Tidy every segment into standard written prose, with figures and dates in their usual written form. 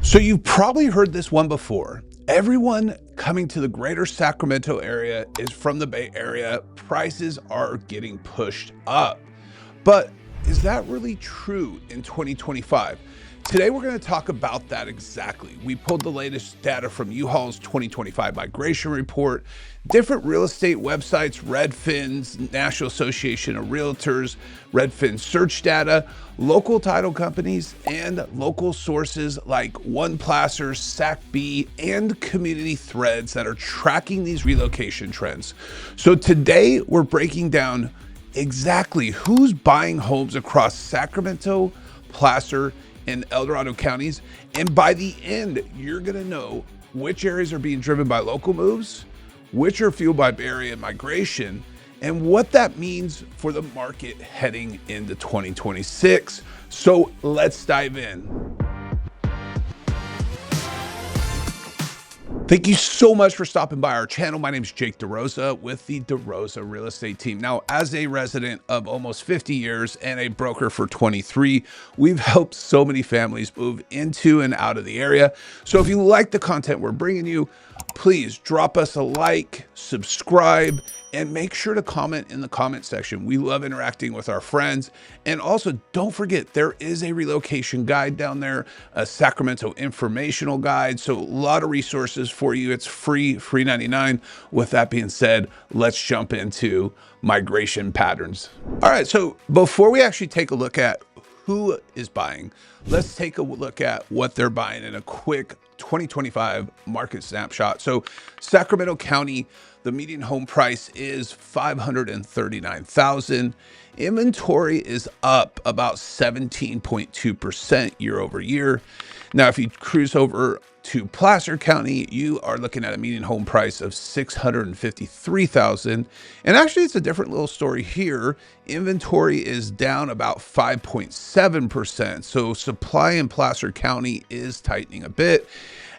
So you've probably heard this one before. Everyone coming to the Greater Sacramento area is from the Bay Area. Prices are getting pushed up. But is that really true in 2025? Today, we're going to talk about that exactly. We pulled the latest data from U-Haul's 2025 migration report, different real estate websites, Redfin's National Association of Realtors, Redfin search data, local title companies, and local sources like One Placer, SACB, and community threads that are tracking these relocation trends. So today, we're breaking down exactly who's buying homes across Sacramento, Placer, and El Dorado counties. And by the end, you're going to know which areas are being driven by local moves, which are fueled by Bay Area migration, and what that means for the market heading into 2026. So let's dive in. Thank you so much for stopping by our channel. My name is Jake DeRosa with the DeRosa Real Estate Team. Now, as a resident of almost 50 years and a broker for 23, we've helped so many families move into and out of the area. So if you like the content we're bringing you, please drop us a like, subscribe, and make sure to comment in the comment section. We love interacting with our friends. And also, don't forget, there is a relocation guide down there, a Sacramento informational guide. So a lot of resources for you. It's free 99. With that being said, let's jump into migration patterns. All right, so before we actually take a look at who is buying, let's take a look at what they're buying in a quick 2025 market snapshot. So Sacramento County, the median home price is $539,000. Inventory is up about 17.2% year over year. Now, if you cruise over to Placer County, you are looking at a median home price of $653,000. And actually, it's a different little story here. Inventory is down about 5.7%. So supply in Placer County is tightening a bit.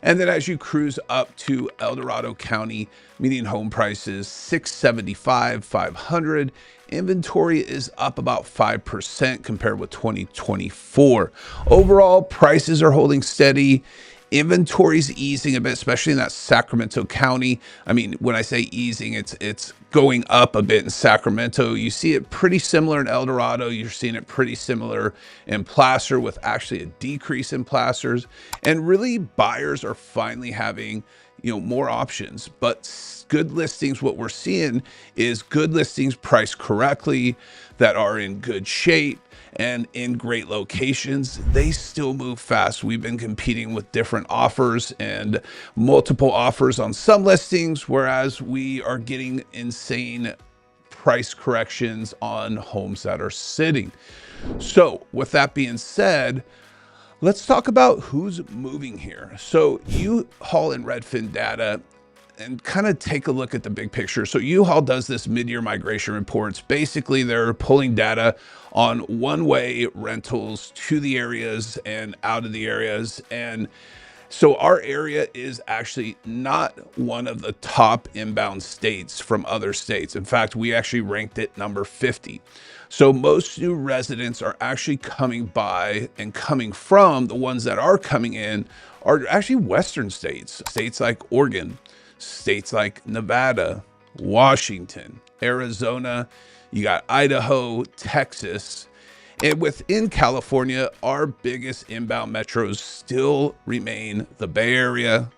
And then as you cruise up to El Dorado County, median home price is $675,500. Inventory is up about 5% compared with 2024. Overall, prices are holding steady. Inventory's easing a bit, especially in that Sacramento County. I mean, when I say easing, it's going up a bit in Sacramento. You see it pretty similar in El Dorado. You're seeing it pretty similar in Placer, with actually a decrease in Placers. And really, buyers are finally having more options. But good listings, what we're seeing is good listings priced correctly, that are in good shape and in great locations. They still move fast. We've been competing with different offers and multiple offers on some listings, whereas we are getting insane price corrections on homes that are sitting. So with that being said, let's talk about who's moving here. So U-Haul and Redfin data, and kind of take a look at the big picture. So U-Haul does this mid-year migration reports. Basically, they're pulling data on one-way rentals to the areas and out of the areas. And so our area is actually not one of the top inbound states from other states. In fact, we actually ranked it number 50. So most new residents are actually coming by and coming from, the ones that are coming in are actually Western states, states like Oregon, states like Nevada, Washington, Arizona, you got Idaho, Texas. And within California, our biggest inbound metros still remain the Bay Area,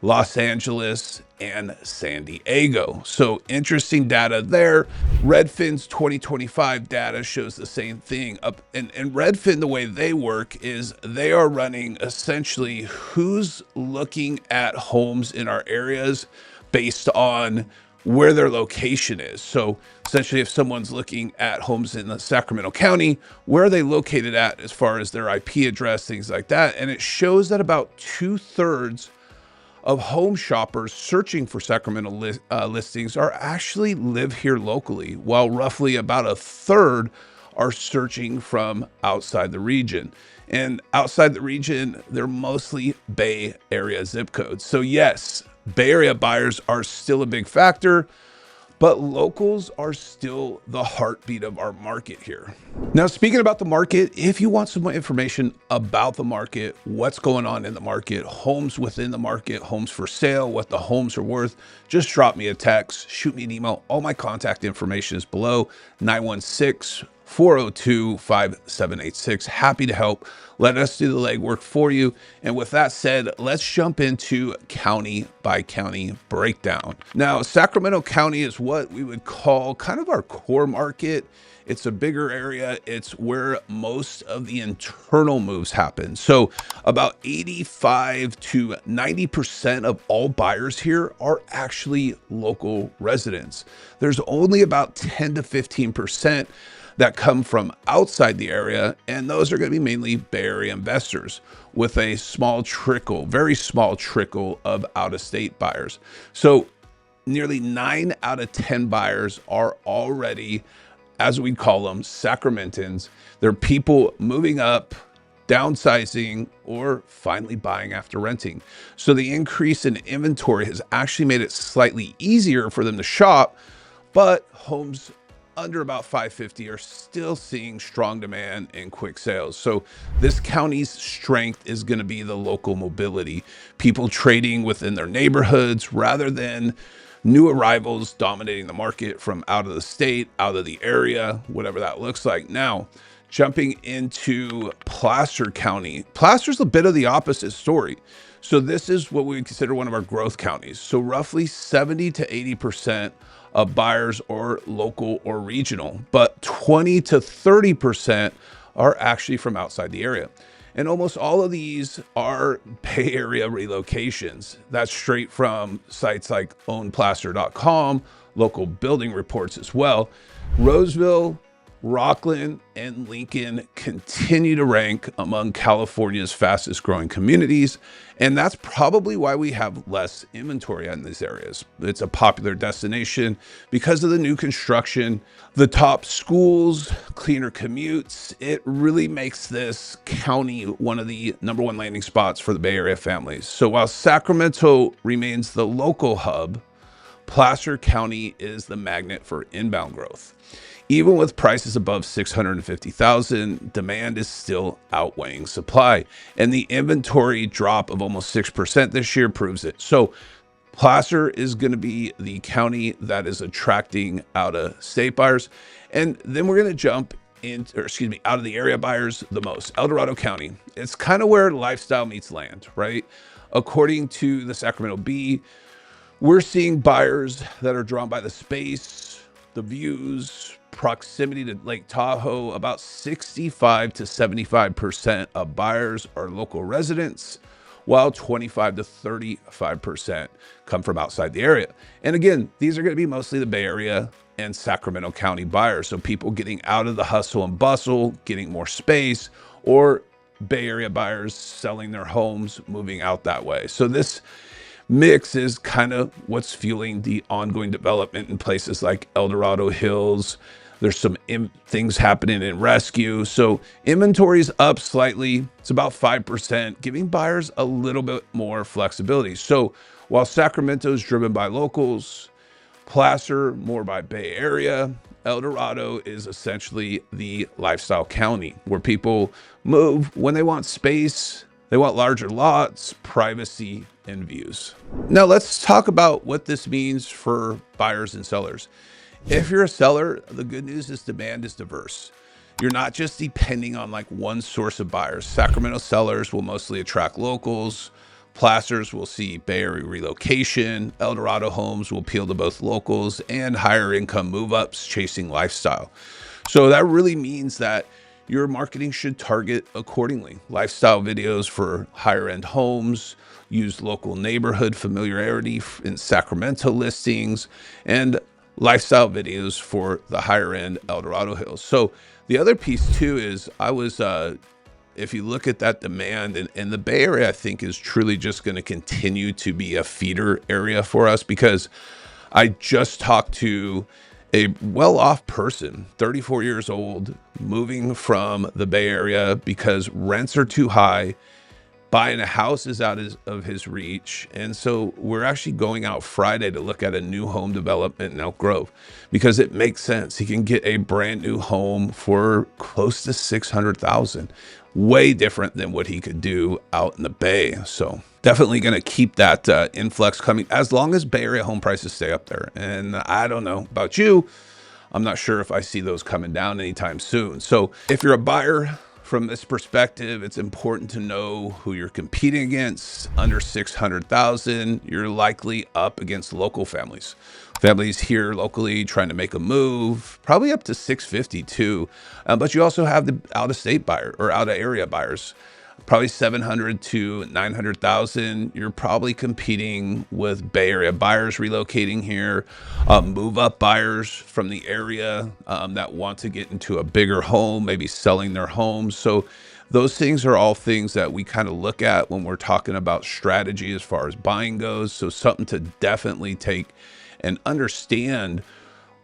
Los Angeles, and San Diego. So interesting data there. Redfin's 2025 data shows the same thing. And Redfin, the way they work is they are running essentially who's looking at homes in our areas based on where their location is. So essentially, if someone's looking at homes in the Sacramento County, where are they located at as far as their IP address, things like that. And it shows that about 2/3 of home shoppers searching for Sacramento listings are actually live here locally, while roughly about 1/3 are searching from outside the region. And outside the region, they're mostly Bay Area zip codes. So yes, Bay Area buyers are still a big factor, but locals are still the heartbeat of our market here. Now, speaking about the market, if you want some more information about the market, what's going on in the market, homes within the market, homes for sale, what the homes are worth, just drop me a text, shoot me an email. All my contact information is below. 916-402-5786. Happy to help. Let us do the legwork for you. And with that said, let's jump into county by county breakdown. Now, Sacramento County is what we would call kind of our core market. It's a bigger area. It's where most of the internal moves happen. So about 85 to 90% of all buyers here are actually local residents. There's only about 10 to 15% that come from outside the area, and those are going to be mainly Bay Area investors with a small trickle, very small trickle of out-of-state buyers. So nearly 9 out of 10 buyers are already, as we call them, Sacramentans. They're people moving up, downsizing, or finally buying after renting. So the increase in inventory has actually made it slightly easier for them to shop, but homes under about 550 are still seeing strong demand and quick sales. So this county's strength is going to be the local mobility, people trading within their neighborhoods rather than new arrivals dominating the market from out of the state, out of the area, whatever that looks like. Now, jumping into Placer County. Placer's a bit of the opposite story. So this is what we would consider one of our growth counties. So roughly 70 to 80% of buyers are local or regional, but 20 to 30% are actually from outside the area. And almost all of these are Bay Area relocations. That's straight from sites like ownplacer.com, local building reports as well. Roseville, Rockland, and Lincoln continue to rank among California's fastest growing communities. And that's probably why we have less inventory in these areas. It's a popular destination because of the new construction, the top schools, cleaner commutes. It really makes this county one of the #1 landing spots for the Bay Area families. So while Sacramento remains the local hub, Placer County is the magnet for inbound growth. Even with prices above $650,000, demand is still outweighing supply, and the inventory drop of almost 6% this year proves it. So Placer is going to be the county that is attracting out-of-state buyers, and then we're going to jump out of the area buyers the most. El Dorado County. It's kind of where lifestyle meets land, right? According to the Sacramento Bee, we're seeing buyers that are drawn by the space, the views, proximity to Lake Tahoe. About 65 to 75% of buyers are local residents, while 25 to 35% come from outside the area. And again, these are going to be mostly the Bay Area and Sacramento County buyers. So people getting out of the hustle and bustle, getting more space, or Bay Area buyers selling their homes, moving out that way. So this mix is kind of what's fueling the ongoing development in places like El Dorado Hills. There's some things happening in Rescue. So inventory is up slightly. It's about 5%, giving buyers a little bit more flexibility. So while Sacramento is driven by locals, Placer more by Bay Area, El Dorado is essentially the lifestyle county where people move when they want space, they want larger lots, privacy, and views. Now let's talk about what this means for buyers and sellers. If you're a seller, the good news is demand is diverse. You're not just depending on like one source of buyers. Sacramento sellers will mostly attract locals. Placers will see Bay Area relocation. El Dorado homes will appeal to both locals and higher income move-ups chasing lifestyle. So that really means that your marketing should target accordingly. Lifestyle videos for higher end homes, use local neighborhood familiarity in Sacramento listings, and lifestyle videos for the higher end El Dorado Hills. So the other piece too is if you look at that demand and the Bay Area, I think is truly just going to continue to be a feeder area for us, because I just talked to a well-off person, 34 years old, moving from the Bay Area because rents are too high buying a house is out of his reach. And so we're actually going out Friday to look at a new home development in Elk Grove because it makes sense. He can get a brand new home for close to 600,000, way different than what he could do out in the Bay. So definitely going to keep that influx coming as long as Bay Area home prices stay up there. And I don't know about you, I'm not sure if I see those coming down anytime soon. So if you're a buyer, from this perspective, it's important to know who you're competing against. Under 600,000, you're likely up against local families. Families here locally trying to make a move, probably up to 650 too. But you also have the out-of-state buyer or out-of-area buyers. Probably 700 to 900,000. You're probably competing with Bay Area buyers relocating here, move up buyers from the area that want to get into a bigger home, maybe selling their homes. So those things are all things that we kind of look at when we're talking about strategy as far as buying goes. So something to definitely take and understand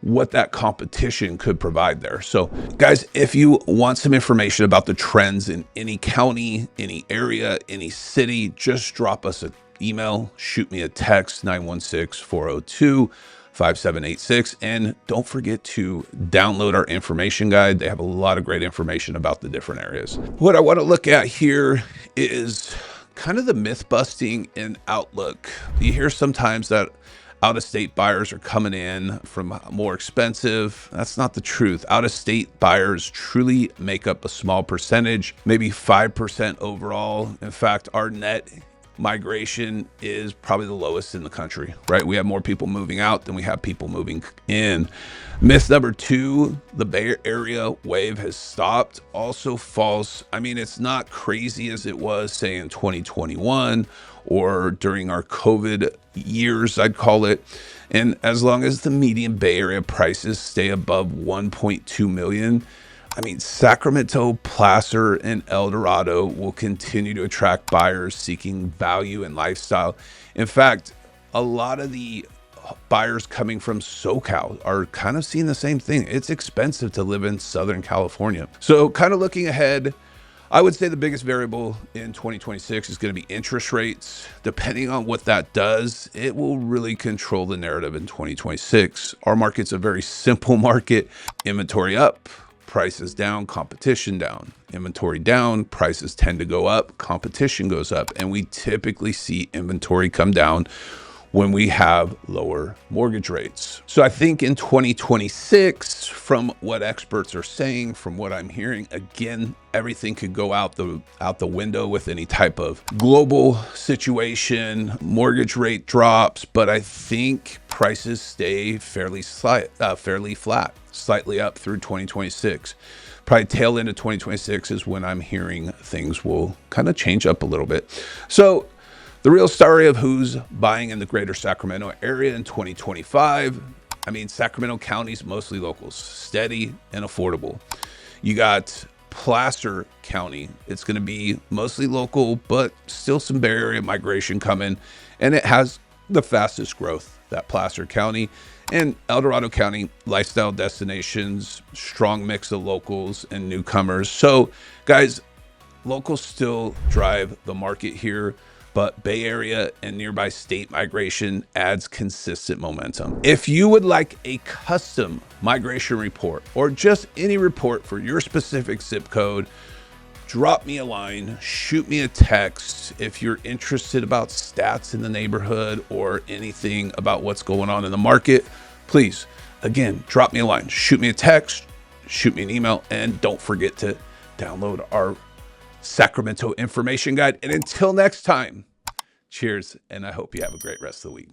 what that competition could provide there. So guys, if you want some information about the trends in any county, any area, any city, just drop us an email, shoot me a text, 916-402-5786. And don't forget to download our information guide. They have a lot of great information about the different areas. What I want to look at here is kind of the myth busting and outlook. You hear sometimes that out-of-state buyers are coming in from more expensive. That's not the truth. Out-of-state buyers truly make up a small percentage, maybe 5% overall. In fact, our net migration is probably the lowest in the country, right? We have more people moving out than we have people moving in. Myth number two, the Bay Area wave has stopped. Also false. I mean, it's not crazy as it was, say, in 2021 or during our COVID years, I'd call it. And as long as the median Bay Area prices stay above 1.2 million, I mean, Sacramento, Placer, and El Dorado will continue to attract buyers seeking value and lifestyle. In fact, a lot of the buyers coming from SoCal are kind of seeing the same thing. It's expensive to live in Southern California. So kind of looking ahead, I would say the biggest variable in 2026 is going to be interest rates. Depending on what that does, it will really control the narrative in 2026. Our market's a very simple market. Inventory up, prices down, competition down. Inventory down, prices tend to go up, competition goes up. And we typically see inventory come down when we have lower mortgage rates. So I think in 2026, from what experts are saying, from what I'm hearing, again, everything could go out the window with any type of global situation, mortgage rate drops, but I think prices stay fairly flat, slightly up through 2026. Probably tail end of 2026 is when I'm hearing things will kind of change up a little bit. So the real story of who's buying in the Greater Sacramento area in 2025, I mean, Sacramento County's mostly locals, steady and affordable. You got Placer County. It's going to be mostly local, but still some Bay Area migration coming. And it has the fastest growth, that Placer County. And El Dorado County, lifestyle destinations, strong mix of locals and newcomers. So guys, locals still drive the market here, but Bay Area and nearby state migration adds consistent momentum. If you would like a custom migration report or just any report for your specific zip code, drop me a line, shoot me a text. If you're interested about stats in the neighborhood or anything about what's going on in the market, please, again, drop me a line, shoot me a text, shoot me an email, and don't forget to download our Sacramento information guide. And until next time, cheers, and I hope you have a great rest of the week.